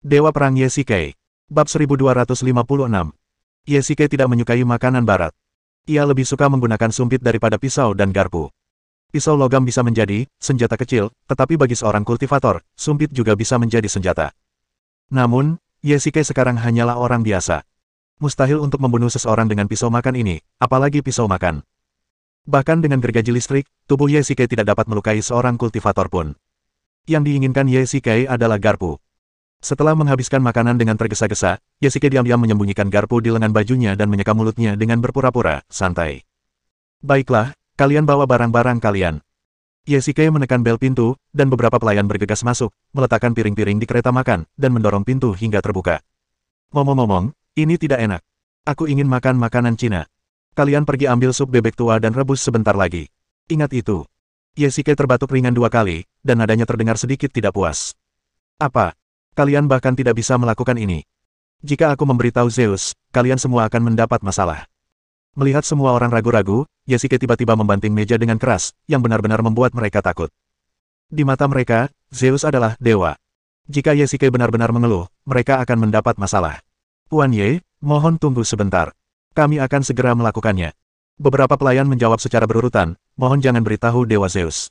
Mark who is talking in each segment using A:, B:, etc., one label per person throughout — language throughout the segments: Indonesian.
A: Dewa Perang Yesike. Bab 1256. Yesike tidak menyukai makanan barat. Ia lebih suka menggunakan sumpit daripada pisau dan garpu. Pisau logam bisa menjadi senjata kecil, tetapi bagi seorang kultivator, sumpit juga bisa menjadi senjata. Namun, Yesike sekarang hanyalah orang biasa. Mustahil untuk membunuh seseorang dengan pisau makan ini, apalagi pisau makan. Bahkan dengan gergaji listrik, tubuh Yesike tidak dapat melukai seorang kultivator pun. Yang diinginkan Yesike adalah garpu. Setelah menghabiskan makanan dengan tergesa-gesa, Yesike diam-diam menyembunyikan garpu di lengan bajunya dan menyeka mulutnya dengan berpura-pura santai. Baiklah, kalian bawa barang-barang kalian. Yesike menekan bel pintu, dan beberapa pelayan bergegas masuk, meletakkan piring-piring di kereta makan, dan mendorong pintu hingga terbuka. Ngomong-ngomong, ini tidak enak. Aku ingin makan makanan Cina. Kalian pergi ambil sup bebek tua dan rebus sebentar lagi. Ingat itu. Yesike terbatuk ringan 2 kali, dan nadanya terdengar sedikit tidak puas. Apa? Kalian bahkan tidak bisa melakukan ini. Jika aku memberitahu Zeus, kalian semua akan mendapat masalah. Melihat semua orang ragu-ragu, Yesike tiba-tiba membanting meja dengan keras, yang benar-benar membuat mereka takut. Di mata mereka, Zeus adalah dewa. Jika Yesike benar-benar mengeluh, mereka akan mendapat masalah. Tuan Ye, mohon tunggu sebentar. Kami akan segera melakukannya. Beberapa pelayan menjawab secara berurutan, mohon jangan beritahu Dewa Zeus.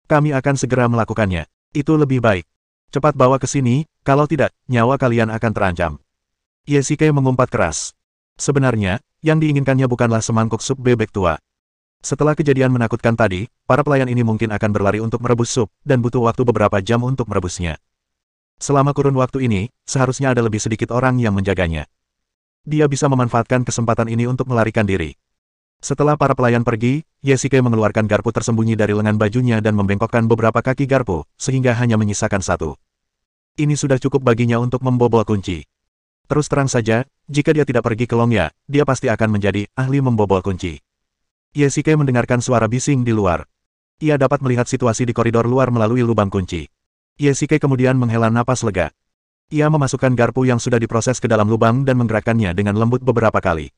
A: Kami akan segera melakukannya. Itu lebih baik. Cepat bawa ke sini, kalau tidak, nyawa kalian akan terancam. Yesike mengumpat keras. Sebenarnya, yang diinginkannya bukanlah semangkuk sup bebek tua. Setelah kejadian menakutkan tadi, para pelayan ini mungkin akan berlari untuk merebus sup, dan butuh waktu beberapa jam untuk merebusnya. Selama kurun waktu ini, seharusnya ada lebih sedikit orang yang menjaganya. Dia bisa memanfaatkan kesempatan ini untuk melarikan diri. Setelah para pelayan pergi, Yesike mengeluarkan garpu tersembunyi dari lengan bajunya dan membengkokkan beberapa kaki garpu, sehingga hanya menyisakan 1. Ini sudah cukup baginya untuk membobol kunci. Terus terang saja, jika dia tidak pergi ke Longya, dia pasti akan menjadi ahli membobol kunci. Yesike mendengarkan suara bising di luar. Ia dapat melihat situasi di koridor luar melalui lubang kunci. Yesike kemudian menghela napas lega. Ia memasukkan garpu yang sudah diproses ke dalam lubang dan menggerakkannya dengan lembut beberapa kali.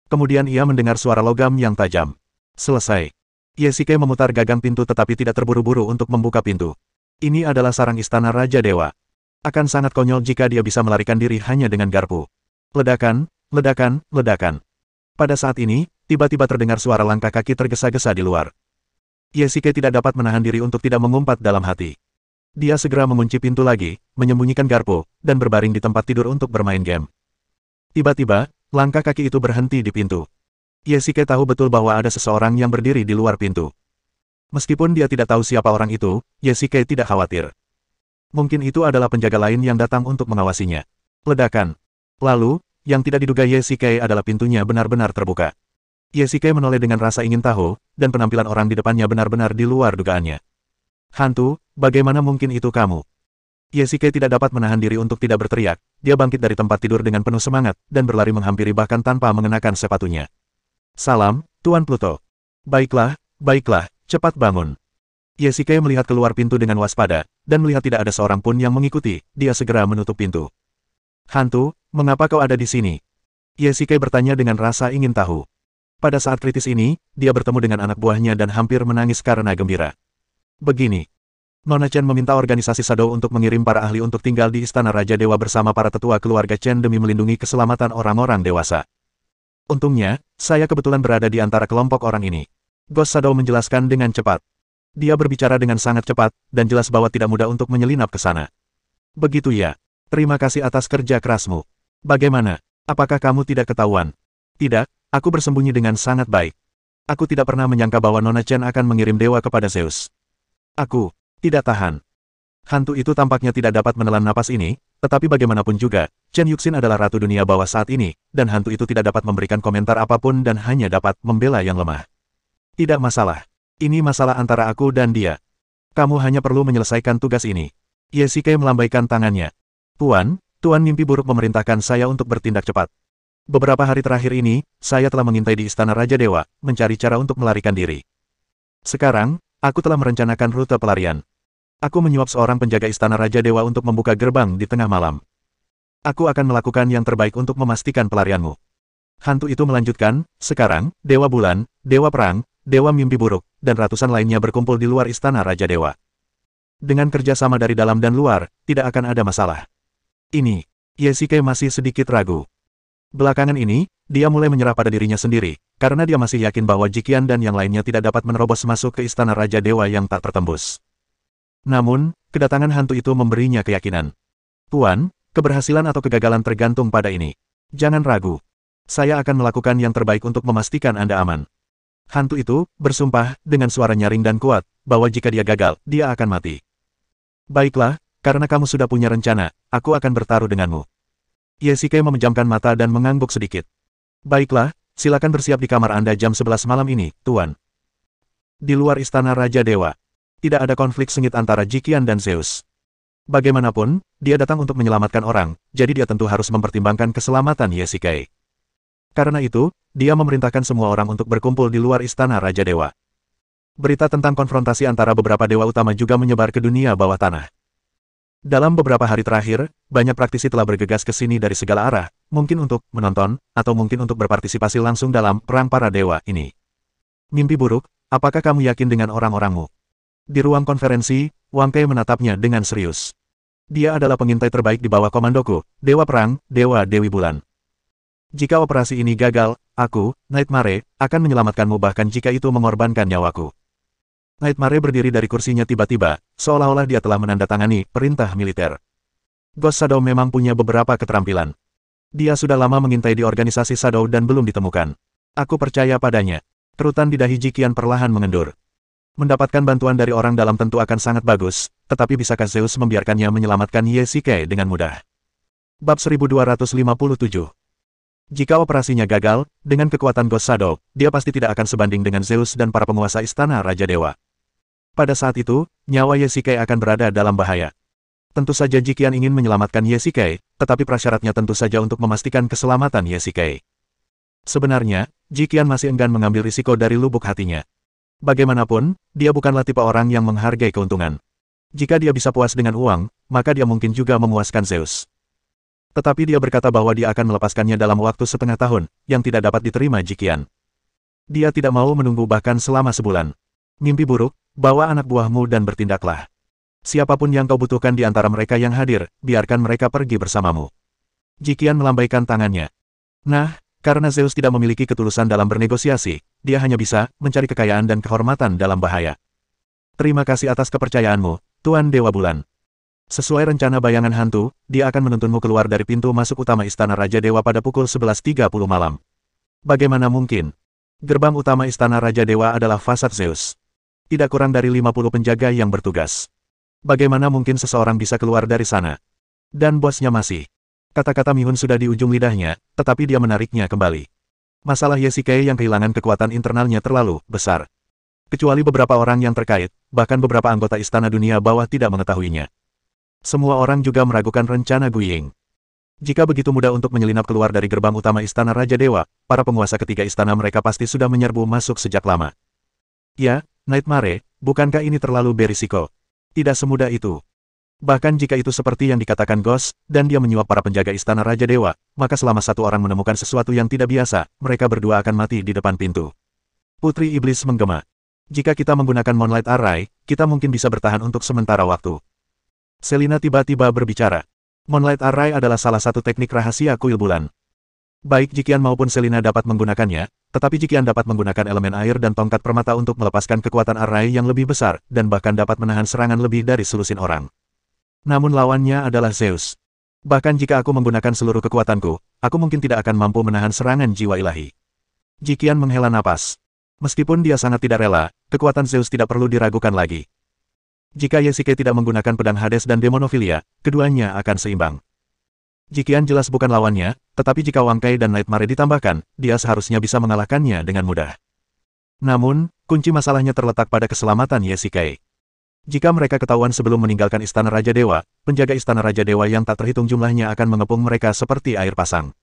A: Kemudian ia mendengar suara logam yang tajam. Selesai. Yesike memutar gagang pintu tetapi tidak terburu-buru untuk membuka pintu. Ini adalah sarang istana Raja Dewa. Akan sangat konyol jika dia bisa melarikan diri hanya dengan garpu. Ledakan, ledakan, ledakan. Pada saat ini, tiba-tiba terdengar suara langkah kaki tergesa-gesa di luar. Yesike tidak dapat menahan diri untuk tidak mengumpat dalam hati. Dia segera mengunci pintu lagi, menyembunyikan garpu, dan berbaring di tempat tidur untuk bermain game. Tiba-tiba, langkah kaki itu berhenti di pintu. Yesike tahu betul bahwa ada seseorang yang berdiri di luar pintu. Meskipun dia tidak tahu siapa orang itu, Yesike tidak khawatir. Mungkin itu adalah penjaga lain yang datang untuk mengawasinya. Ledakan. Lalu, yang tidak diduga Yesike adalah pintunya benar-benar terbuka. Yesike menoleh dengan rasa ingin tahu, dan penampilan orang di depannya benar-benar di luar dugaannya. Hantu, bagaimana mungkin itu kamu? Yesike tidak dapat menahan diri untuk tidak berteriak. Dia bangkit dari tempat tidur dengan penuh semangat, dan berlari menghampiri bahkan tanpa mengenakan sepatunya. Salam, Tuan Pluto. Baiklah, baiklah, cepat bangun. Yesike melihat keluar pintu dengan waspada, dan melihat tidak ada seorang pun yang mengikuti, dia segera menutup pintu. Hantu, mengapa kau ada di sini? Yesike bertanya dengan rasa ingin tahu. Pada saat kritis ini, dia bertemu dengan anak buahnya dan hampir menangis karena gembira. Begini. Nona Chen meminta organisasi Shadow untuk mengirim para ahli untuk tinggal di Istana Raja Dewa bersama para tetua keluarga Chen demi melindungi keselamatan orang-orang dewasa. Untungnya, saya kebetulan berada di antara kelompok orang ini. Ghost Shadow menjelaskan dengan cepat. Dia berbicara dengan sangat cepat, dan jelas bahwa tidak mudah untuk menyelinap ke sana. Begitu ya. Terima kasih atas kerja kerasmu. Bagaimana? Apakah kamu tidak ketahuan? Tidak, aku bersembunyi dengan sangat baik. Aku tidak pernah menyangka bahwa Nona Chen akan mengirim dewa kepada Zeus. Aku tidak tahan. Hantu itu tampaknya tidak dapat menelan napas ini, tetapi bagaimanapun juga, Chen Yuxin adalah ratu dunia bawah saat ini, dan hantu itu tidak dapat memberikan komentar apapun dan hanya dapat membela yang lemah. Tidak masalah. Ini masalah antara aku dan dia. Kamu hanya perlu menyelesaikan tugas ini. Yesike melambaikan tangannya. Tuan mimpi buruk memerintahkan saya untuk bertindak cepat. Beberapa hari terakhir ini, saya telah mengintai di Istana Raja Dewa, mencari cara untuk melarikan diri. Sekarang, aku telah merencanakan rute pelarian. Aku menyuap seorang penjaga Istana Raja Dewa untuk membuka gerbang di tengah malam. Aku akan melakukan yang terbaik untuk memastikan pelarianmu. Hantu itu melanjutkan, sekarang, Dewa Bulan, Dewa Perang, Dewa Mimpi Buruk, dan ratusan lainnya berkumpul di luar Istana Raja Dewa. Dengan kerjasama dari dalam dan luar, tidak akan ada masalah. Ini, Yesike masih sedikit ragu. Belakangan ini, dia mulai menyerah pada dirinya sendiri, karena dia masih yakin bahwa Jiqian dan yang lainnya tidak dapat menerobos masuk ke Istana Raja Dewa yang tak tertembus. Namun, kedatangan hantu itu memberinya keyakinan. Tuan, keberhasilan atau kegagalan tergantung pada ini. Jangan ragu. Saya akan melakukan yang terbaik untuk memastikan Anda aman. Hantu itu bersumpah dengan suara nyaring dan kuat, bahwa jika dia gagal, dia akan mati. Baiklah, karena kamu sudah punya rencana, aku akan bertaruh denganmu. Yesike memejamkan mata dan mengangguk sedikit. Baiklah, silakan bersiap di kamar Anda jam 11 malam ini, Tuan. Di luar Istana Raja Dewa, tidak ada konflik sengit antara Jiqian dan Zeus. Bagaimanapun, dia datang untuk menyelamatkan orang, jadi dia tentu harus mempertimbangkan keselamatan Yesike. Karena itu, dia memerintahkan semua orang untuk berkumpul di luar Istana Raja Dewa. Berita tentang konfrontasi antara beberapa dewa utama juga menyebar ke dunia bawah tanah. Dalam beberapa hari terakhir, banyak praktisi telah bergegas ke sini dari segala arah, mungkin untuk menonton, atau mungkin untuk berpartisipasi langsung dalam perang para dewa ini. Mimpi buruk, apakah kamu yakin dengan orang-orangmu? Di ruang konferensi, Wang Kei menatapnya dengan serius. Dia adalah pengintai terbaik di bawah komandoku, Dewa Perang, Dewa Dewi Bulan. Jika operasi ini gagal, aku, Nightmare, akan menyelamatkanmu bahkan jika itu mengorbankan nyawaku. Nightmare berdiri dari kursinya tiba-tiba, seolah-olah dia telah menandatangani perintah militer. Ghost Shadow memang punya beberapa keterampilan. Dia sudah lama mengintai di organisasi Shadow dan belum ditemukan. Aku percaya padanya. Kerutan di dahi Jiqian perlahan mengendur. Mendapatkan bantuan dari orang dalam tentu akan sangat bagus, tetapi bisakah Zeus membiarkannya menyelamatkan Yesike dengan mudah? Bab 1257. Jika operasinya gagal, dengan kekuatan Ghost Shadow, dia pasti tidak akan sebanding dengan Zeus dan para penguasa Istana Raja Dewa. Pada saat itu, nyawa Yesike akan berada dalam bahaya. Tentu saja Jiqian ingin menyelamatkan Yesike, tetapi prasyaratnya tentu saja untuk memastikan keselamatan Yesike. Sebenarnya, Jiqian masih enggan mengambil risiko dari lubuk hatinya. Bagaimanapun, dia bukanlah tipe orang yang menghargai keuntungan. Jika dia bisa puas dengan uang, maka dia mungkin juga memuaskan Zeus. Tetapi dia berkata bahwa dia akan melepaskannya dalam waktu setengah tahun, yang tidak dapat diterima Jiqian. Dia tidak mau menunggu bahkan selama sebulan. Mimpi buruk, bawa anak buahmu dan bertindaklah. Siapapun yang kau butuhkan di antara mereka yang hadir, biarkan mereka pergi bersamamu. Jiqian melambaikan tangannya. Nah, karena Zeus tidak memiliki ketulusan dalam bernegosiasi, dia hanya bisa mencari kekayaan dan kehormatan dalam bahaya. Terima kasih atas kepercayaanmu, Tuan Dewa Bulan. Sesuai rencana bayangan hantu, dia akan menuntunmu keluar dari pintu masuk utama Istana Raja Dewa pada pukul 11.30 malam. Bagaimana mungkin? Gerbang utama Istana Raja Dewa adalah fasad Zeus. Tidak kurang dari 50 penjaga yang bertugas. Bagaimana mungkin seseorang bisa keluar dari sana? Dan bosnya masih. Kata-kata Mihun sudah di ujung lidahnya, tetapi dia menariknya kembali. Masalah Yesike yang kehilangan kekuatan internalnya terlalu besar. Kecuali beberapa orang yang terkait, bahkan beberapa anggota Istana Dunia Bawah tidak mengetahuinya. Semua orang juga meragukan rencana Guiying. Jika begitu mudah untuk menyelinap keluar dari gerbang utama Istana Raja Dewa, para penguasa ketiga istana mereka pasti sudah menyerbu masuk sejak lama. Ya, Nightmare, bukankah ini terlalu berisiko? Tidak semudah itu. Bahkan jika itu seperti yang dikatakan Ghost, dan dia menyuap para penjaga Istana Raja Dewa, maka selama satu orang menemukan sesuatu yang tidak biasa, mereka berdua akan mati di depan pintu. Putri Iblis menggema. Jika kita menggunakan Moonlight Array, kita mungkin bisa bertahan untuk sementara waktu. Selina tiba-tiba berbicara. Moonlight Array adalah salah satu teknik rahasia kuil bulan. Baik Jiqian maupun Selina dapat menggunakannya, tetapi Jiqian dapat menggunakan elemen air dan tongkat permata untuk melepaskan kekuatan array yang lebih besar, dan bahkan dapat menahan serangan lebih dari selusin orang. Namun lawannya adalah Zeus. Bahkan jika aku menggunakan seluruh kekuatanku, aku mungkin tidak akan mampu menahan serangan jiwa ilahi. Jiqian menghela napas. Meskipun dia sangat tidak rela, kekuatan Zeus tidak perlu diragukan lagi. Jika Yesike tidak menggunakan pedang Hades dan Demonophilia, keduanya akan seimbang. Jiqian jelas bukan lawannya, tetapi jika Wang Kei dan Nightmare ditambahkan, dia seharusnya bisa mengalahkannya dengan mudah. Namun, kunci masalahnya terletak pada keselamatan Yesike. Jika mereka ketahuan sebelum meninggalkan Istana Raja Dewa, penjaga Istana Raja Dewa yang tak terhitung jumlahnya akan mengepung mereka seperti air pasang.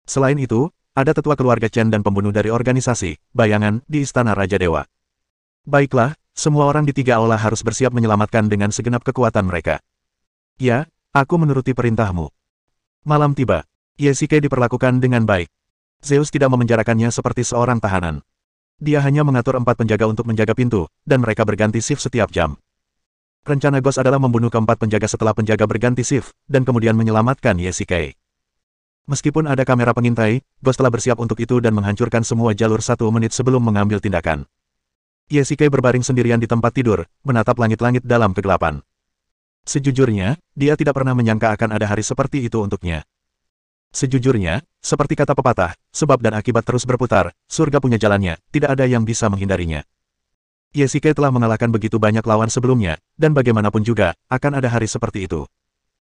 A: Selain itu, ada tetua keluarga Chen dan pembunuh dari organisasi bayangan di Istana Raja Dewa. Baiklah, semua orang di tiga aula harus bersiap menyelamatkan dengan segenap kekuatan mereka. Ya, aku menuruti perintahmu. Malam tiba. Yesike diperlakukan dengan baik. Zeus tidak memenjarakannya seperti seorang tahanan. Dia hanya mengatur 4 penjaga untuk menjaga pintu, dan mereka berganti shift setiap jam. Rencana Ghost adalah membunuh keempat penjaga setelah penjaga berganti shift, dan kemudian menyelamatkan Yesike. Meskipun ada kamera pengintai, Ghost telah bersiap untuk itu dan menghancurkan semua jalur 1 menit sebelum mengambil tindakan. Yesike berbaring sendirian di tempat tidur, menatap langit-langit dalam kegelapan. Sejujurnya, dia tidak pernah menyangka akan ada hari seperti itu untuknya. Sejujurnya, seperti kata pepatah, sebab dan akibat terus berputar, surga punya jalannya, tidak ada yang bisa menghindarinya. Yesike telah mengalahkan begitu banyak lawan sebelumnya, dan bagaimanapun juga, akan ada hari seperti itu.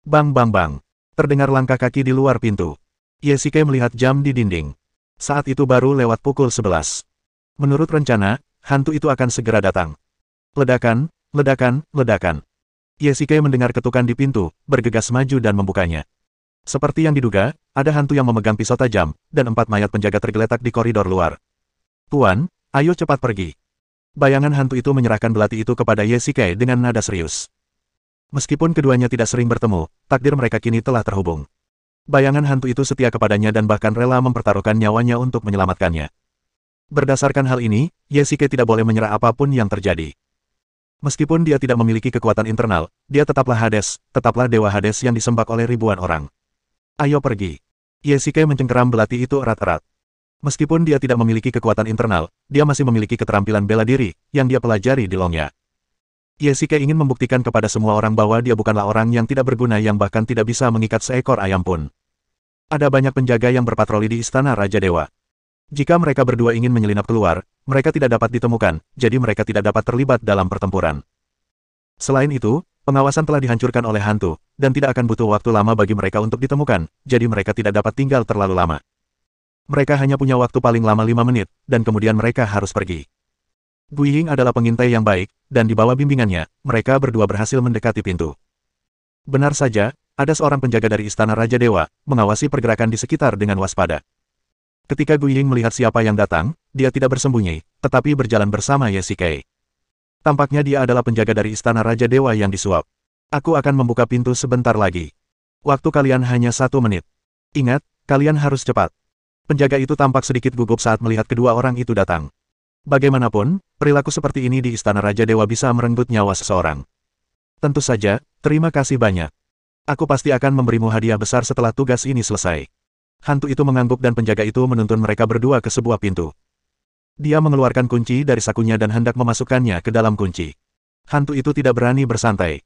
A: Bang bang bang. Terdengar langkah kaki di luar pintu. Yesike melihat jam di dinding. Saat itu baru lewat pukul 11. Menurut rencana, hantu itu akan segera datang. Ledakan, ledakan, ledakan. Yesike mendengar ketukan di pintu, bergegas maju dan membukanya. Seperti yang diduga, ada hantu yang memegang pisau tajam, dan 4 mayat penjaga tergeletak di koridor luar. Tuan, ayo cepat pergi. Bayangan hantu itu menyerahkan belati itu kepada Yesike dengan nada serius. Meskipun keduanya tidak sering bertemu, takdir mereka kini telah terhubung. Bayangan hantu itu setia kepadanya dan bahkan rela mempertaruhkan nyawanya untuk menyelamatkannya. Berdasarkan hal ini, Yesike tidak boleh menyerah apapun yang terjadi. Meskipun dia tidak memiliki kekuatan internal, dia tetaplah Hades, tetaplah Dewa Hades yang disembah oleh ribuan orang. Ayo pergi. Yesike mencengkeram belati itu erat-erat. Meskipun dia tidak memiliki kekuatan internal, dia masih memiliki keterampilan bela diri, yang dia pelajari di Longya. Yesike ingin membuktikan kepada semua orang bahwa dia bukanlah orang yang tidak berguna yang bahkan tidak bisa mengikat seekor ayam pun. Ada banyak penjaga yang berpatroli di Istana Raja Dewa. Jika mereka berdua ingin menyelinap keluar, mereka tidak dapat ditemukan, jadi mereka tidak dapat terlibat dalam pertempuran. Selain itu, pengawasan telah dihancurkan oleh hantu, dan tidak akan butuh waktu lama bagi mereka untuk ditemukan, jadi mereka tidak dapat tinggal terlalu lama. Mereka hanya punya waktu paling lama 5 menit, dan kemudian mereka harus pergi. Guiying adalah pengintai yang baik, dan di bawah bimbingannya, mereka berdua berhasil mendekati pintu. Benar saja, ada seorang penjaga dari Istana Raja Dewa, mengawasi pergerakan di sekitar dengan waspada. Ketika Guiying melihat siapa yang datang, dia tidak bersembunyi, tetapi berjalan bersama Yesike. Tampaknya dia adalah penjaga dari Istana Raja Dewa yang disuap. Aku akan membuka pintu sebentar lagi. Waktu kalian hanya 1 menit. Ingat, kalian harus cepat. Penjaga itu tampak sedikit gugup saat melihat kedua orang itu datang. Bagaimanapun, perilaku seperti ini di Istana Raja Dewa bisa merenggut nyawa seseorang. Tentu saja, terima kasih banyak. Aku pasti akan memberimu hadiah besar setelah tugas ini selesai. Hantu itu mengangguk dan penjaga itu menuntun mereka berdua ke sebuah pintu. Dia mengeluarkan kunci dari sakunya dan hendak memasukkannya ke dalam kunci. Hantu itu tidak berani bersantai.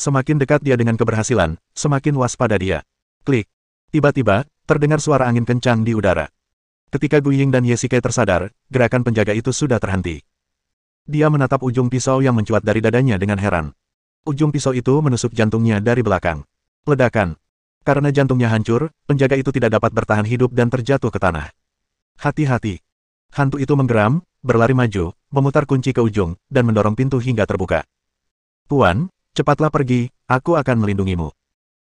A: Semakin dekat dia dengan keberhasilan, semakin waspada dia. Klik. Tiba-tiba, terdengar suara angin kencang di udara. Ketika Guiying dan Yesike tersadar, gerakan penjaga itu sudah terhenti. Dia menatap ujung pisau yang mencuat dari dadanya dengan heran. Ujung pisau itu menusuk jantungnya dari belakang. Ledakan. Karena jantungnya hancur, penjaga itu tidak dapat bertahan hidup dan terjatuh ke tanah. Hati-hati. Hantu itu menggeram, berlari maju, memutar kunci ke ujung, dan mendorong pintu hingga terbuka. Tuan, cepatlah pergi, aku akan melindungimu.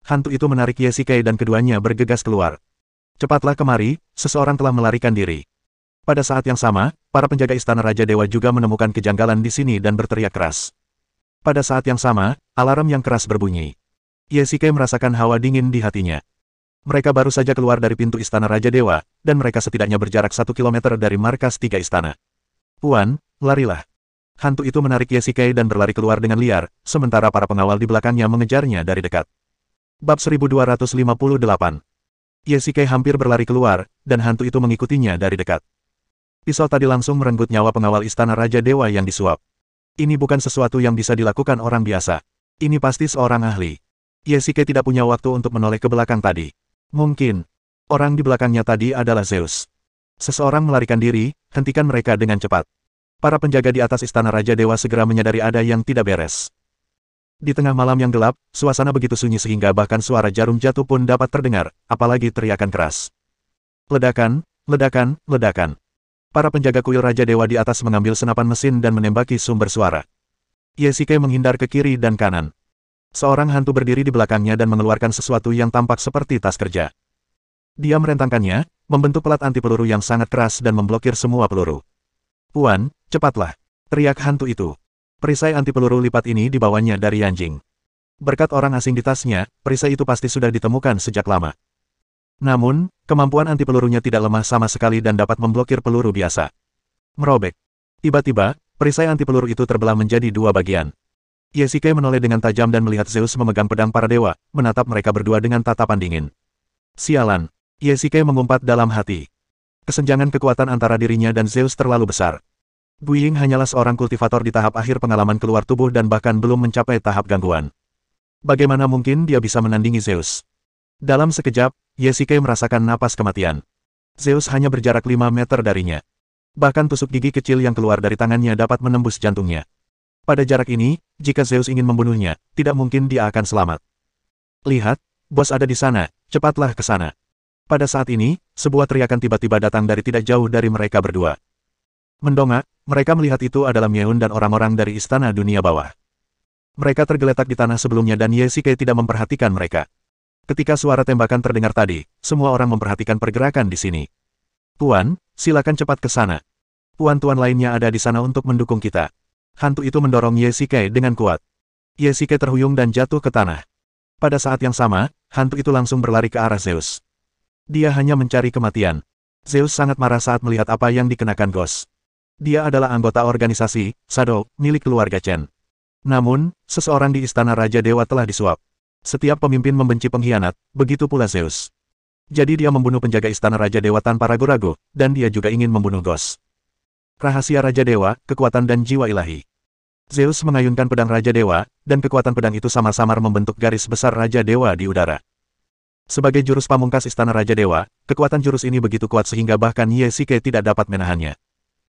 A: Hantu itu menarik Yesike dan keduanya bergegas keluar. Cepatlah kemari, seseorang telah melarikan diri. Pada saat yang sama, para penjaga Istana Raja Dewa juga menemukan kejanggalan di sini dan berteriak keras. Pada saat yang sama, alarm yang keras berbunyi. Yesike merasakan hawa dingin di hatinya. Mereka baru saja keluar dari pintu Istana Raja Dewa, dan mereka setidaknya berjarak 1 kilometer dari markas 3 istana. Puan, larilah. Hantu itu menarik Yesike dan berlari keluar dengan liar, sementara para pengawal di belakangnya mengejarnya dari dekat. Bab 1258. Yesike hampir berlari keluar, dan hantu itu mengikutinya dari dekat. Pisau tadi langsung merenggut nyawa pengawal Istana Raja Dewa yang disuap. Ini bukan sesuatu yang bisa dilakukan orang biasa. Ini pasti seorang ahli. Yesike tidak punya waktu untuk menoleh ke belakang tadi. Mungkin, orang di belakangnya tadi adalah Zeus. Seseorang melarikan diri, hentikan mereka dengan cepat. Para penjaga di atas Istana Raja Dewa segera menyadari ada yang tidak beres. Di tengah malam yang gelap, suasana begitu sunyi sehingga bahkan suara jarum jatuh pun dapat terdengar, apalagi teriakan keras. Ledakan, ledakan, ledakan. Para penjaga kuil Raja Dewa di atas mengambil senapan mesin dan menembaki sumber suara. Yesike menghindar ke kiri dan kanan. Seorang hantu berdiri di belakangnya dan mengeluarkan sesuatu yang tampak seperti tas kerja. Dia merentangkannya, membentuk pelat anti peluru yang sangat keras dan memblokir semua peluru. Puan, cepatlah! Teriak hantu itu. Perisai anti peluru lipat ini dibawanya dari Yanjing. Berkat orang asing di tasnya, perisai itu pasti sudah ditemukan sejak lama. Namun, kemampuan anti pelurunya tidak lemah sama sekali dan dapat memblokir peluru biasa. Merobek. Tiba-tiba, perisai anti peluru itu terbelah menjadi 2 bagian. Yesike menoleh dengan tajam dan melihat Zeus memegang pedang para dewa, menatap mereka berdua dengan tatapan dingin. Sialan. Yesike mengumpat dalam hati. Kesenjangan kekuatan antara dirinya dan Zeus terlalu besar. Guiying hanyalah seorang kultivator di tahap akhir pengalaman keluar tubuh dan bahkan belum mencapai tahap gangguan. Bagaimana mungkin dia bisa menandingi Zeus? Dalam sekejap, Yesike merasakan napas kematian. Zeus hanya berjarak 5 meter darinya. Bahkan tusuk gigi kecil yang keluar dari tangannya dapat menembus jantungnya. Pada jarak ini, jika Zeus ingin membunuhnya, tidak mungkin dia akan selamat. Lihat, bos ada di sana, cepatlah ke sana. Pada saat ini, sebuah teriakan tiba-tiba datang dari tidak jauh dari mereka berdua. Mendongak, mereka melihat itu adalah Myeun dan orang-orang dari Istana Dunia Bawah. Mereka tergeletak di tanah sebelumnya dan Yesike tidak memperhatikan mereka. Ketika suara tembakan terdengar tadi, semua orang memperhatikan pergerakan di sini. Tuan, silakan cepat ke sana. Tuan-tuan lainnya ada di sana untuk mendukung kita. Hantu itu mendorong Yesike dengan kuat. Yesike terhuyung dan jatuh ke tanah. Pada saat yang sama, hantu itu langsung berlari ke arah Zeus. Dia hanya mencari kematian. Zeus sangat marah saat melihat apa yang dikenakan Ghost. Dia adalah anggota organisasi, Shadow, milik keluarga Chen. Namun, seseorang di Istana Raja Dewa telah disuap. Setiap pemimpin membenci pengkhianat, begitu pula Zeus. Jadi dia membunuh penjaga Istana Raja Dewa tanpa ragu-ragu, dan dia juga ingin membunuh Ghost. Rahasia Raja Dewa, kekuatan dan jiwa ilahi. Zeus mengayunkan pedang Raja Dewa, dan kekuatan pedang itu samar-samar membentuk garis besar Raja Dewa di udara. Sebagai jurus pamungkas Istana Raja Dewa, kekuatan jurus ini begitu kuat sehingga bahkan Yesike tidak dapat menahannya.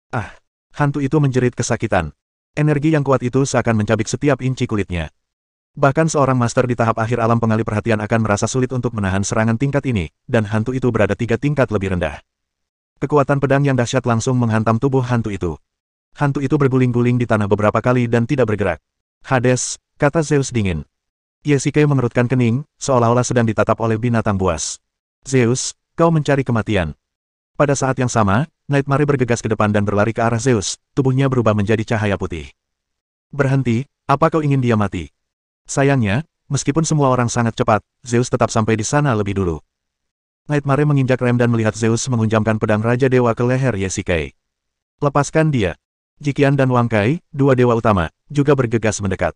A: Ah! Hantu itu menjerit kesakitan. Energi yang kuat itu seakan mencabik setiap inci kulitnya. Bahkan seorang master di tahap akhir alam pengalih perhatian akan merasa sulit untuk menahan serangan tingkat ini, dan hantu itu berada 3 tingkat lebih rendah. Kekuatan pedang yang dahsyat langsung menghantam tubuh hantu itu. Hantu itu berguling-guling di tanah beberapa kali dan tidak bergerak. Hades, kata Zeus dingin. Yesike mengerutkan kening, seolah-olah sedang ditatap oleh binatang buas. Zeus, kau mencari kematian. Pada saat yang sama, Nightmare bergegas ke depan dan berlari ke arah Zeus, tubuhnya berubah menjadi cahaya putih. Berhenti, apa kau ingin dia mati? Sayangnya, meskipun semua orang sangat cepat, Zeus tetap sampai di sana lebih dulu. Nightmare menginjak rem dan melihat Zeus menghunjamkan pedang Raja Dewa ke leher Yesike. Lepaskan dia. Jiqian dan Wang Kai, dua dewa utama, juga bergegas mendekat.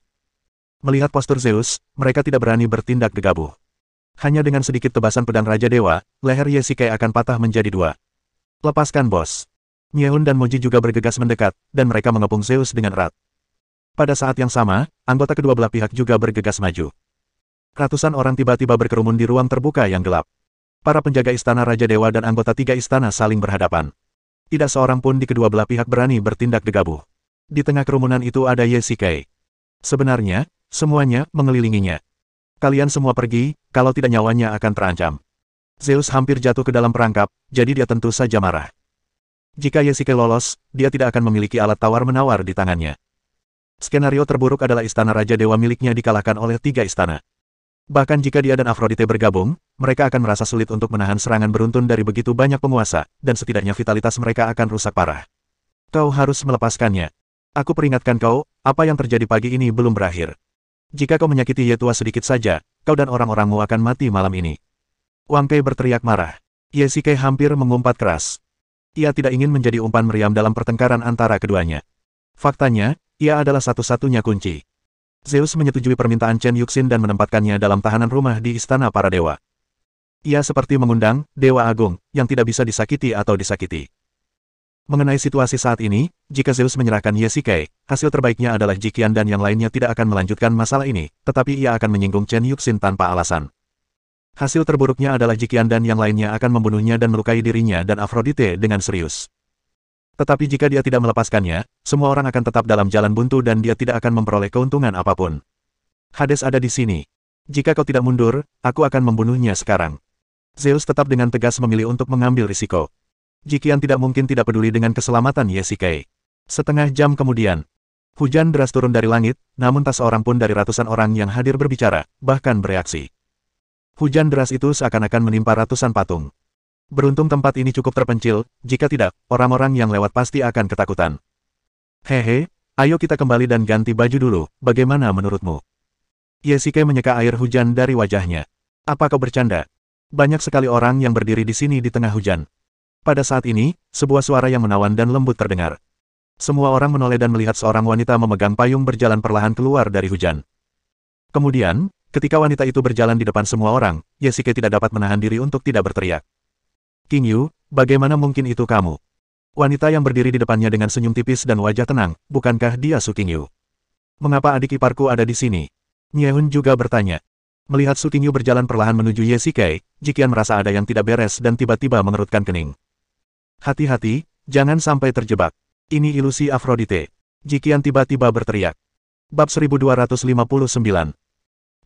A: Melihat postur Zeus, mereka tidak berani bertindak gegabah. Hanya dengan sedikit tebasan pedang Raja Dewa, leher Yesike akan patah menjadi 2. Lepaskan bos. Myeun dan Moji juga bergegas mendekat, dan mereka mengepung Zeus dengan erat. Pada saat yang sama, anggota kedua belah pihak juga bergegas maju. Ratusan orang tiba-tiba berkerumun di ruang terbuka yang gelap. Para penjaga Istana Raja Dewa dan anggota 3 istana saling berhadapan. Tidak seorang pun di kedua belah pihak berani bertindak gegabah. Di tengah kerumunan itu ada Yesike. Sebenarnya, semuanya mengelilinginya. Kalian semua pergi, kalau tidak nyawanya akan terancam. Zeus hampir jatuh ke dalam perangkap, jadi dia tentu saja marah. Jika Yesike lolos, dia tidak akan memiliki alat tawar-menawar di tangannya. Skenario terburuk adalah Istana Raja Dewa miliknya dikalahkan oleh 3 istana. Bahkan jika dia dan Aphrodite bergabung, mereka akan merasa sulit untuk menahan serangan beruntun dari begitu banyak penguasa, dan setidaknya vitalitas mereka akan rusak parah. Kau harus melepaskannya. Aku peringatkan kau, apa yang terjadi pagi ini belum berakhir. Jika kau menyakiti Yetua sedikit saja, kau dan orang-orangmu akan mati malam ini. Wang Kai berteriak marah. Yesike hampir mengumpat keras. Ia tidak ingin menjadi umpan meriam dalam pertengkaran antara keduanya. Faktanya, ia adalah satu-satunya kunci. Zeus menyetujui permintaan Chen Yuxin dan menempatkannya dalam tahanan rumah di Istana Para Dewa. Ia seperti mengundang Dewa Agung, yang tidak bisa disakiti atau disakiti. Mengenai situasi saat ini, jika Zeus menyerahkan Yesike, hasil terbaiknya adalah Jiqian dan yang lainnya tidak akan melanjutkan masalah ini, tetapi ia akan menyinggung Chen Yuxin tanpa alasan. Hasil terburuknya adalah Jiqian dan yang lainnya akan membunuhnya dan melukai dirinya dan Aphrodite dengan serius. Tetapi jika dia tidak melepaskannya, semua orang akan tetap dalam jalan buntu dan dia tidak akan memperoleh keuntungan apapun. Hades ada di sini. Jika kau tidak mundur, aku akan membunuhnya sekarang. Zeus tetap dengan tegas memilih untuk mengambil risiko. Jiqian tidak mungkin tidak peduli dengan keselamatan Yesike. Setengah jam kemudian, hujan deras turun dari langit, namun tak seorang pun dari ratusan orang yang hadir berbicara, bahkan bereaksi. Hujan deras itu seakan-akan menimpa ratusan patung. Beruntung tempat ini cukup terpencil, jika tidak, orang-orang yang lewat pasti akan ketakutan. Hehe, ayo kita kembali dan ganti baju dulu, bagaimana menurutmu? Yesike menyeka air hujan dari wajahnya. Apa kau bercanda? Banyak sekali orang yang berdiri di sini di tengah hujan. Pada saat ini, sebuah suara yang menawan dan lembut terdengar. Semua orang menoleh dan melihat seorang wanita memegang payung berjalan perlahan keluar dari hujan. Kemudian, ketika wanita itu berjalan di depan semua orang, Yesike tidak dapat menahan diri untuk tidak berteriak. King Yu, bagaimana mungkin itu kamu? Wanita yang berdiri di depannya dengan senyum tipis dan wajah tenang, bukankah dia Su King Yu? Mengapa adik iparku ada di sini? Nyehun juga bertanya. Melihat Su King Yu berjalan perlahan menuju Yesike, Jikian merasa ada yang tidak beres dan tiba-tiba mengerutkan kening. Hati-hati, jangan sampai terjebak. Ini ilusi Aphrodite. Jikian tiba-tiba berteriak. Bab 1259.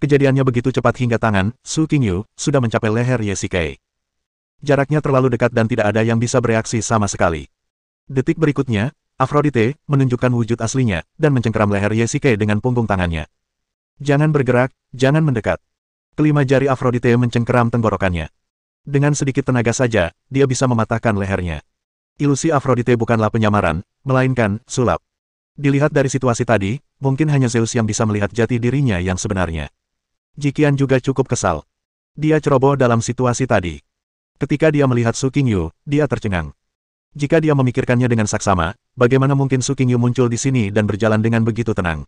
A: Kejadiannya begitu cepat hingga tangan Su King Yu sudah mencapai leher Yesike. Jaraknya terlalu dekat dan tidak ada yang bisa bereaksi sama sekali. Detik berikutnya, Aphrodite menunjukkan wujud aslinya dan mencengkeram leher Yesike dengan punggung tangannya. Jangan bergerak, jangan mendekat. Kelima jari Aphrodite mencengkeram tenggorokannya. Dengan sedikit tenaga saja, dia bisa mematahkan lehernya. Ilusi Aphrodite bukanlah penyamaran, melainkan sulap. Dilihat dari situasi tadi, mungkin hanya Zeus yang bisa melihat jati dirinya yang sebenarnya. Jikian juga cukup kesal. Dia ceroboh dalam situasi tadi. Ketika dia melihat Su King Yu, dia tercengang. Jika dia memikirkannya dengan saksama, bagaimana mungkin Su King Yu muncul di sini dan berjalan dengan begitu tenang?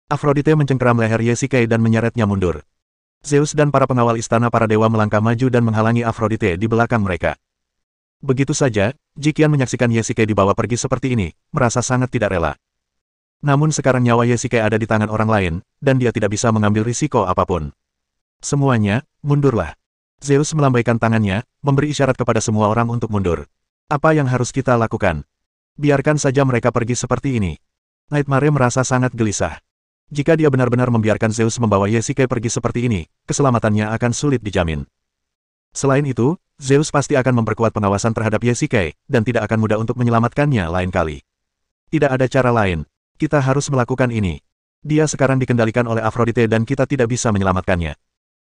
A: Aphrodite mencengkeram leher Yesike dan menyeretnya mundur. Zeus dan para pengawal istana para dewa melangkah maju dan menghalangi Aphrodite di belakang mereka. Begitu saja, Jikian menyaksikan Yesike dibawa pergi seperti ini, merasa sangat tidak rela. Namun sekarang nyawa Yesike ada di tangan orang lain, dan dia tidak bisa mengambil risiko apapun. Semuanya, mundurlah. Zeus melambaikan tangannya, memberi isyarat kepada semua orang untuk mundur. Apa yang harus kita lakukan? Biarkan saja mereka pergi seperti ini. Nightmare merasa sangat gelisah. Jika dia benar-benar membiarkan Zeus membawa Yesike pergi seperti ini, keselamatannya akan sulit dijamin. Selain itu, Zeus pasti akan memperkuat pengawasan terhadap Yesike, dan tidak akan mudah untuk menyelamatkannya lain kali. Tidak ada cara lain. Kita harus melakukan ini. Dia sekarang dikendalikan oleh Aphrodite dan kita tidak bisa menyelamatkannya.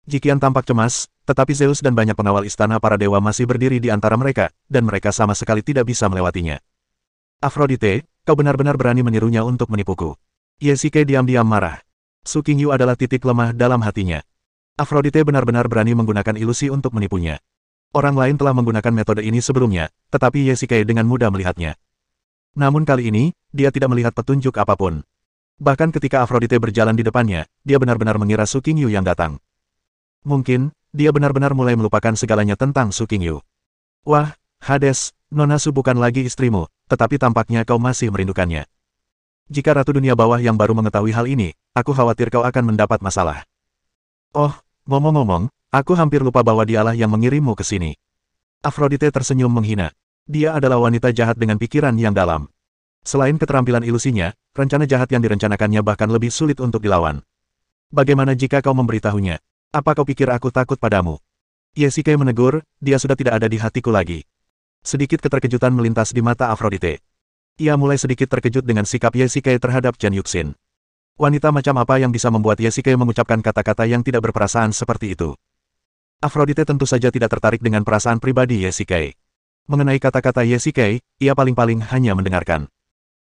A: Jikian tampak cemas, tetapi Zeus dan banyak pengawal istana para dewa masih berdiri di antara mereka, dan mereka sama sekali tidak bisa melewatinya. Aphrodite, kau benar-benar berani menirunya untuk menipuku. Yesike diam-diam marah. Su King Yu adalah titik lemah dalam hatinya. Aphrodite benar-benar berani menggunakan ilusi untuk menipunya. Orang lain telah menggunakan metode ini sebelumnya, tetapi Yesike dengan mudah melihatnya. Namun kali ini, dia tidak melihat petunjuk apapun. Bahkan ketika Aphrodite berjalan di depannya, dia benar-benar mengira Su King Yu yang datang. Mungkin, dia benar-benar mulai melupakan segalanya tentang Su King Yu. Wah, Hades, Nona Su bukan lagi istrimu, tetapi tampaknya kau masih merindukannya. Jika Ratu Dunia Bawah yang baru mengetahui hal ini, aku khawatir kau akan mendapat masalah. Oh, ngomong-ngomong, aku hampir lupa bahwa dialah yang mengirimmu ke sini. Aphrodite tersenyum menghina. Dia adalah wanita jahat dengan pikiran yang dalam. Selain keterampilan ilusinya, rencana jahat yang direncanakannya bahkan lebih sulit untuk dilawan. Bagaimana jika kau memberitahunya? Apa kau pikir aku takut padamu? Yesike menegur, dia sudah tidak ada di hatiku lagi. Sedikit keterkejutan melintas di mata Aphrodite. Ia mulai sedikit terkejut dengan sikap Yesike terhadap Chen Yuxin. Wanita macam apa yang bisa membuat Yesike mengucapkan kata-kata yang tidak berperasaan seperti itu? Aphrodite tentu saja tidak tertarik dengan perasaan pribadi Yesike. Mengenai kata-kata Yesike, ia paling-paling hanya mendengarkan.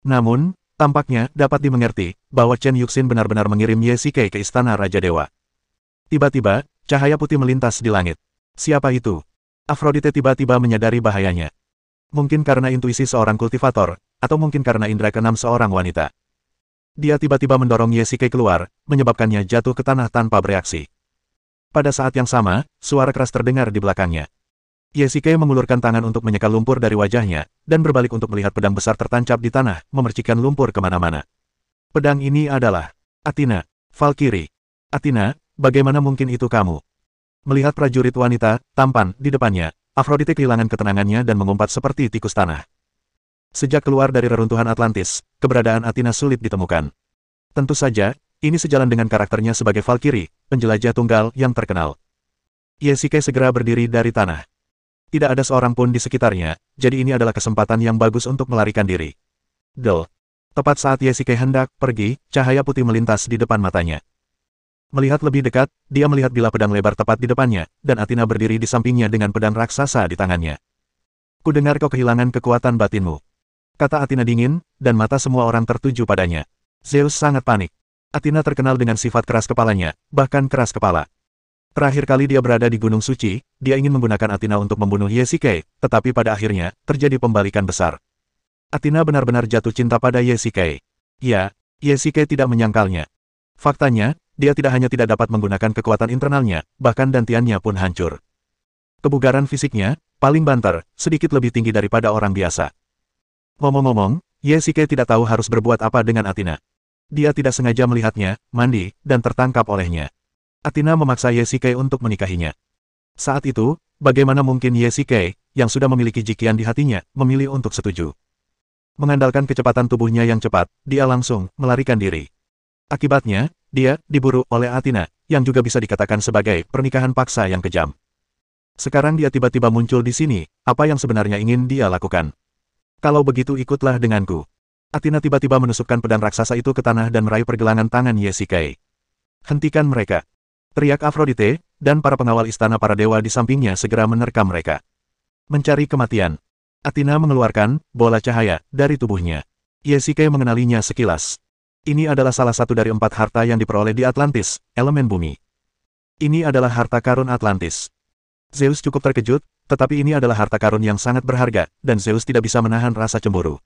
A: Namun, tampaknya dapat dimengerti bahwa Chen Yuxin benar-benar mengirim Yesike ke istana Raja Dewa. Tiba-tiba, cahaya putih melintas di langit. Siapa itu? Aphrodite tiba-tiba menyadari bahayanya. Mungkin karena intuisi seorang kultivator, atau mungkin karena indera keenam seorang wanita. Dia tiba-tiba mendorong Yesike keluar, menyebabkannya jatuh ke tanah tanpa bereaksi. Pada saat yang sama, suara keras terdengar di belakangnya. Yesike mengulurkan tangan untuk menyeka lumpur dari wajahnya, dan berbalik untuk melihat pedang besar tertancap di tanah, memercikkan lumpur kemana-mana. Pedang ini adalah Athena, Valkyrie. Athena, bagaimana mungkin itu kamu? Melihat prajurit wanita, tampan, di depannya, Aphrodite kehilangan ketenangannya dan mengumpat seperti tikus tanah. Sejak keluar dari reruntuhan Atlantis, keberadaan Athena sulit ditemukan. Tentu saja, ini sejalan dengan karakternya sebagai Valkyrie, penjelajah tunggal yang terkenal. Yesike segera berdiri dari tanah. Tidak ada seorang pun di sekitarnya, jadi ini adalah kesempatan yang bagus untuk melarikan diri. Del. Tepat saat Yesike hendak pergi, cahaya putih melintas di depan matanya. Melihat lebih dekat, dia melihat bilah pedang lebar tepat di depannya, dan Athena berdiri di sampingnya dengan pedang raksasa di tangannya. Kudengar kau kehilangan kekuatan batinmu. Kata Athena dingin, dan mata semua orang tertuju padanya. Zeus sangat panik. Athena terkenal dengan sifat keras kepalanya, bahkan keras kepala. Terakhir kali dia berada di Gunung Suci, dia ingin menggunakan Athena untuk membunuh Yesike, tetapi pada akhirnya, terjadi pembalikan besar. Athena benar-benar jatuh cinta pada Ye Shikai. Ya, Ye Shikai tidak menyangkalnya. Faktanya, dia tidak hanya tidak dapat menggunakan kekuatan internalnya, bahkan dantiannya pun hancur. Kebugaran fisiknya, paling banter, sedikit lebih tinggi daripada orang biasa. Ngomong-ngomong, Ye Shikai tidak tahu harus berbuat apa dengan Athena. Dia tidak sengaja melihatnya, mandi, dan tertangkap olehnya. Athena memaksa Ye Shikai untuk menikahinya. Saat itu, bagaimana mungkin Ye Shikai, yang sudah memiliki jikian di hatinya, memilih untuk setuju? Mengandalkan kecepatan tubuhnya yang cepat, dia langsung melarikan diri. Akibatnya, dia diburu oleh Athena, yang juga bisa dikatakan sebagai pernikahan paksa yang kejam. Sekarang dia tiba-tiba muncul di sini, apa yang sebenarnya ingin dia lakukan? Kalau begitu ikutlah denganku. Athena tiba-tiba menusukkan pedang raksasa itu ke tanah dan meraih pergelangan tangan Ye Shikai. Hentikan mereka! Teriak Aphrodite, dan para pengawal istana para dewa di sampingnya segera menerkam mereka. Mencari kematian. Athena mengeluarkan bola cahaya dari tubuhnya. Ye Shikai mengenalinya sekilas. Ini adalah salah satu dari 4 harta yang diperoleh di Atlantis, elemen bumi. Ini adalah harta karun Atlantis. Zeus cukup terkejut, tetapi ini adalah harta karun yang sangat berharga, dan Zeus tidak bisa menahan rasa cemburu.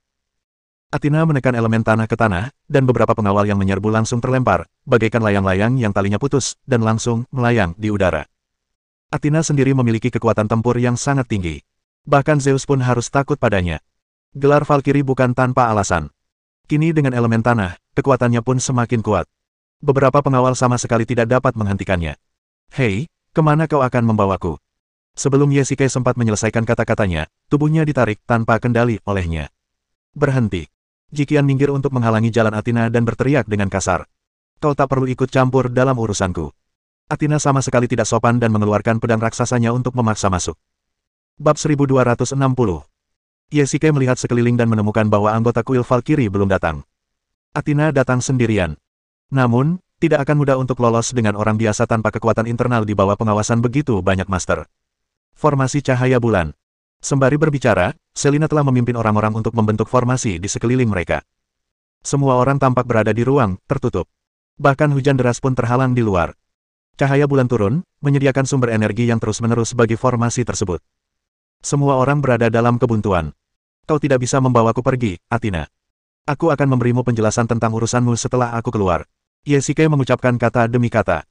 A: Athena menekan elemen tanah ke tanah, dan beberapa pengawal yang menyerbu langsung terlempar, bagaikan layang-layang yang talinya putus, dan langsung melayang di udara. Athena sendiri memiliki kekuatan tempur yang sangat tinggi. Bahkan Zeus pun harus takut padanya. Gelar Valkyrie bukan tanpa alasan. Kini dengan elemen tanah, kekuatannya pun semakin kuat. Beberapa pengawal sama sekali tidak dapat menghentikannya. Hei, kemana kau akan membawaku? Sebelum Ye Shikai sempat menyelesaikan kata-katanya, tubuhnya ditarik tanpa kendali olehnya. Berhenti. Jikian minggir untuk menghalangi jalan Athena dan berteriak dengan kasar. Kau tak perlu ikut campur dalam urusanku. Athena sama sekali tidak sopan dan mengeluarkan pedang raksasanya untuk memaksa masuk. Bab 1260. Ye Shikai melihat sekeliling dan menemukan bahwa anggota kuil Valkyrie belum datang. Athena datang sendirian. Namun, tidak akan mudah untuk lolos dengan orang biasa tanpa kekuatan internal di bawah pengawasan begitu banyak master. Formasi cahaya bulan. Sembari berbicara, Selina telah memimpin orang-orang untuk membentuk formasi di sekeliling mereka. Semua orang tampak berada di ruang tertutup. Bahkan hujan deras pun terhalang di luar. Cahaya bulan turun, menyediakan sumber energi yang terus-menerus bagi formasi tersebut. Semua orang berada dalam kebuntuan. Kau tidak bisa membawaku pergi, Athena. Aku akan memberimu penjelasan tentang urusanmu setelah aku keluar. Ye Shikai mengucapkan kata demi kata.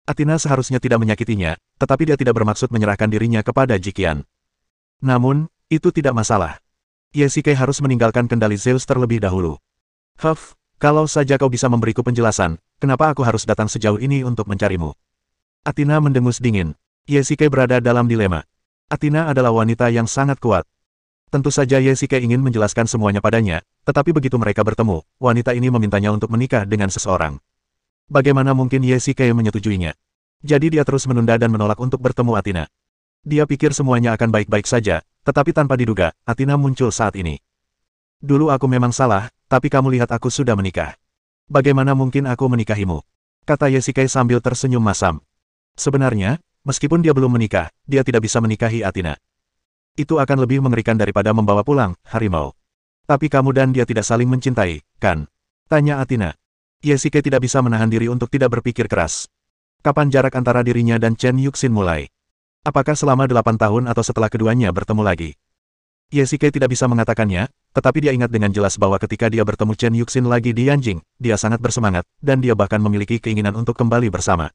A: Athena seharusnya tidak menyakitinya, tetapi dia tidak bermaksud menyerahkan dirinya kepada Jikian. Namun, itu tidak masalah. Ye Shikai harus meninggalkan kendali Zeus terlebih dahulu. Kalau saja kau bisa memberiku penjelasan, kenapa aku harus datang sejauh ini untuk mencarimu? Athena mendengus dingin. Ye Shikai berada dalam dilema. Athena adalah wanita yang sangat kuat. Tentu saja Ye Shikai ingin menjelaskan semuanya padanya, tetapi begitu mereka bertemu, wanita ini memintanya untuk menikah dengan seseorang. Bagaimana mungkin Ye Shikai menyetujuinya? Jadi dia terus menunda dan menolak untuk bertemu Athena. Dia pikir semuanya akan baik-baik saja, tetapi tanpa diduga, Athena muncul saat ini. Dulu aku memang salah, tapi kamu lihat aku sudah menikah. Bagaimana mungkin aku menikahimu? Kata Ye Shikai sambil tersenyum masam. Sebenarnya, meskipun dia belum menikah, dia tidak bisa menikahi Athena. Itu akan lebih mengerikan daripada membawa pulang harimau. Tapi kamu dan dia tidak saling mencintai, kan? Tanya Athena. Ye Shikai tidak bisa menahan diri untuk tidak berpikir keras. Kapan jarak antara dirinya dan Chen Yuxin mulai? Apakah selama 8 tahun atau setelah keduanya bertemu lagi? Ye Shikai tidak bisa mengatakannya, tetapi dia ingat dengan jelas bahwa ketika dia bertemu Chen Yuxin lagi di Yanjing, dia sangat bersemangat, dan dia bahkan memiliki keinginan untuk kembali bersama.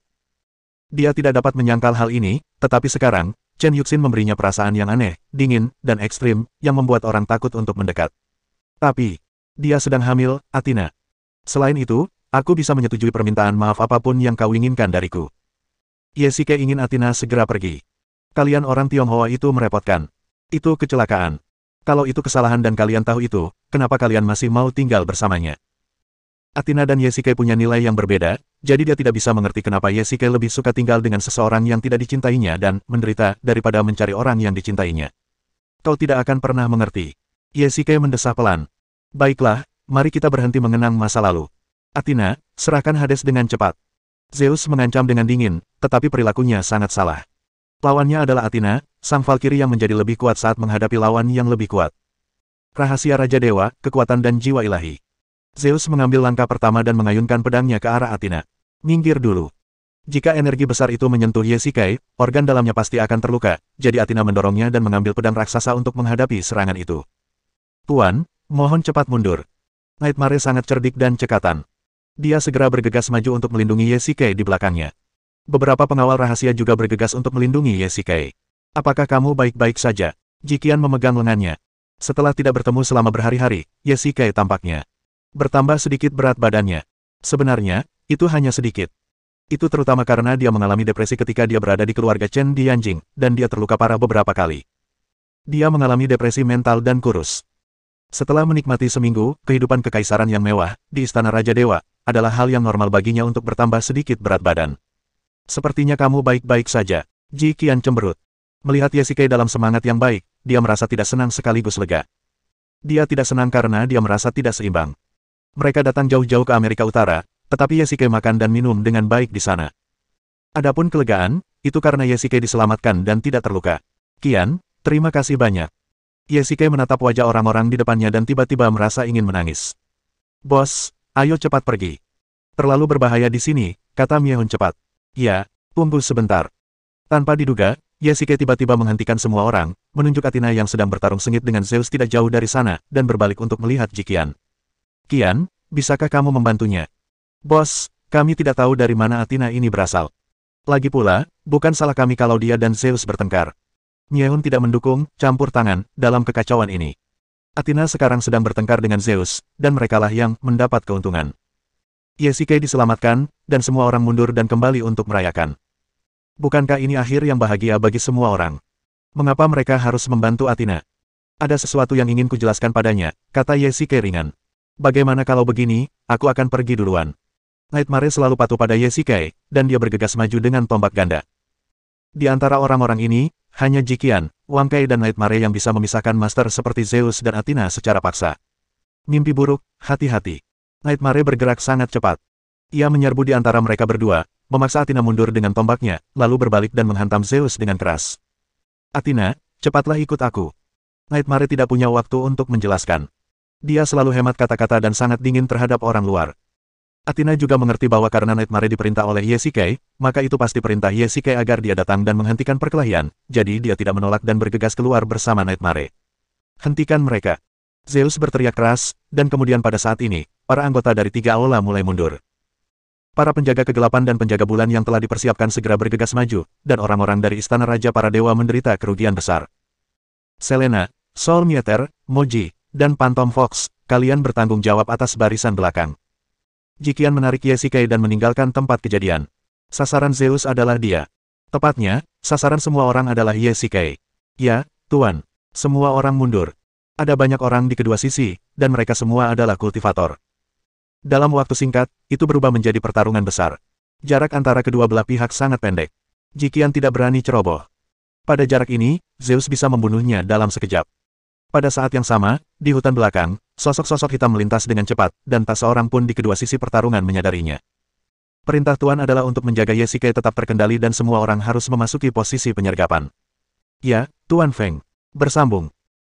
A: Dia tidak dapat menyangkal hal ini, tetapi sekarang, Chen Yuxin memberinya perasaan yang aneh, dingin, dan ekstrim, yang membuat orang takut untuk mendekat. Tapi, dia sedang hamil, Athena. Selain itu, aku bisa menyetujui permintaan maaf apapun yang kau inginkan dariku. Ye Shikai ingin Athena segera pergi. Kalian orang Tionghoa itu merepotkan. Itu kecelakaan. Kalau itu kesalahan dan kalian tahu itu, kenapa kalian masih mau tinggal bersamanya? Athena dan Ye Shikai punya nilai yang berbeda, jadi dia tidak bisa mengerti kenapa Ye Shikai lebih suka tinggal dengan seseorang yang tidak dicintainya dan menderita daripada mencari orang yang dicintainya. Kau tidak akan pernah mengerti. Ye Shikai mendesah pelan. Baiklah, mari kita berhenti mengenang masa lalu. Athena, serahkan Hades dengan cepat. Zeus mengancam dengan dingin, tetapi perilakunya sangat salah. Lawannya adalah Athena, sang Valkyrie yang menjadi lebih kuat saat menghadapi lawan yang lebih kuat. Rahasia Raja Dewa, kekuatan dan jiwa ilahi. Zeus mengambil langkah pertama dan mengayunkan pedangnya ke arah Athena. Minggir dulu. Jika energi besar itu menyentuh Ye Shikai, organ dalamnya pasti akan terluka, jadi Athena mendorongnya dan mengambil pedang raksasa untuk menghadapi serangan itu. Tuan, Mohon cepat mundur. Nightmare sangat cerdik dan cekatan. Dia segera bergegas maju untuk melindungi Ye di belakangnya. Beberapa pengawal rahasia juga bergegas untuk melindungi Ye. Apakah kamu baik-baik saja? Jikian memegang lengannya. Setelah tidak bertemu selama berhari-hari, Ye tampaknya bertambah sedikit berat badannya. Sebenarnya, itu hanya sedikit. Itu terutama karena dia mengalami depresi ketika dia berada di keluarga Chen Dianjing, dan dia terluka parah beberapa kali. Dia mengalami depresi mental dan kurus. Setelah menikmati seminggu, kehidupan kekaisaran yang mewah, di Istana Raja Dewa, adalah hal yang normal baginya untuk bertambah sedikit berat badan. Sepertinya kamu baik-baik saja. Ji Qian cemberut. Melihat Ye dalam semangat yang baik, dia merasa tidak senang sekaligus lega. Dia tidak senang karena dia merasa tidak seimbang. Mereka datang jauh-jauh ke Amerika Utara, tetapi Ye makan dan minum dengan baik di sana. Adapun kelegaan, itu karena Ye diselamatkan dan tidak terluka. Qian, terima kasih banyak. Ye menatap wajah orang-orang di depannya dan tiba-tiba merasa ingin menangis. Bos, ayo cepat pergi. Terlalu berbahaya di sini, kata Miehun cepat. Ya, tunggu sebentar. Tanpa diduga, Ye tiba-tiba menghentikan semua orang, menunjuk Athena yang sedang bertarung sengit dengan Zeus tidak jauh dari sana, dan berbalik untuk melihat Jikian. Qian, bisakah kamu membantunya? Bos, kami tidak tahu dari mana Athena ini berasal. Lagi pula, bukan salah kami kalau dia dan Zeus bertengkar. Miehun tidak mendukung, campur tangan, dalam kekacauan ini. Athena sekarang sedang bertengkar dengan Zeus, dan merekalah yang mendapat keuntungan. Ye diselamatkan, dan semua orang mundur dan kembali untuk merayakan. Bukankah ini akhir yang bahagia bagi semua orang? Mengapa mereka harus membantu Athena? Ada sesuatu yang ingin kujelaskan padanya, kata Ye ringan. Bagaimana kalau begini, aku akan pergi duluan. Nightmare selalu patuh pada Ye dan dia bergegas maju dengan tombak ganda. Di antara orang-orang ini, hanya Jikian, Wang Kai dan Nightmare yang bisa memisahkan master seperti Zeus dan Athena secara paksa. Mimpi buruk, hati-hati. Nightmare bergerak sangat cepat. Ia menyerbu di antara mereka berdua, memaksa Athena mundur dengan tombaknya, lalu berbalik dan menghantam Zeus dengan keras. Athena, cepatlah ikut aku. Nightmare tidak punya waktu untuk menjelaskan. Dia selalu hemat kata-kata dan sangat dingin terhadap orang luar. Athena juga mengerti bahwa karena Nightmare diperintah oleh Ye maka itu pasti perintah Ye agar dia datang dan menghentikan perkelahian, jadi dia tidak menolak dan bergegas keluar bersama Nightmare. Hentikan mereka. Zeus berteriak keras, dan kemudian pada saat ini, para anggota dari tiga aula mulai mundur. Para penjaga kegelapan dan penjaga bulan yang telah dipersiapkan segera bergegas maju, dan orang-orang dari Istana Raja para Dewa menderita kerugian besar. Selena, Soul Meteor, Moji, dan Phantom Fox, kalian bertanggung jawab atas barisan belakang. Jikian menarik Ye dan meninggalkan tempat kejadian. Sasaran Zeus adalah dia. Tepatnya, sasaran semua orang adalah Ye. Ya, Tuan. Semua orang mundur. Ada banyak orang di kedua sisi, dan mereka semua adalah kultivator. Dalam waktu singkat, itu berubah menjadi pertarungan besar. Jarak antara kedua belah pihak sangat pendek. Jikian tidak berani ceroboh. Pada jarak ini, Zeus bisa membunuhnya dalam sekejap. Pada saat yang sama, di hutan belakang, sosok-sosok hitam melintas dengan cepat, dan tak seorang pun di kedua sisi pertarungan menyadarinya. Perintah Tuan adalah untuk menjaga Ye tetap terkendali dan semua orang harus memasuki posisi penyergapan. Ya, Tuan Feng. Bersambung.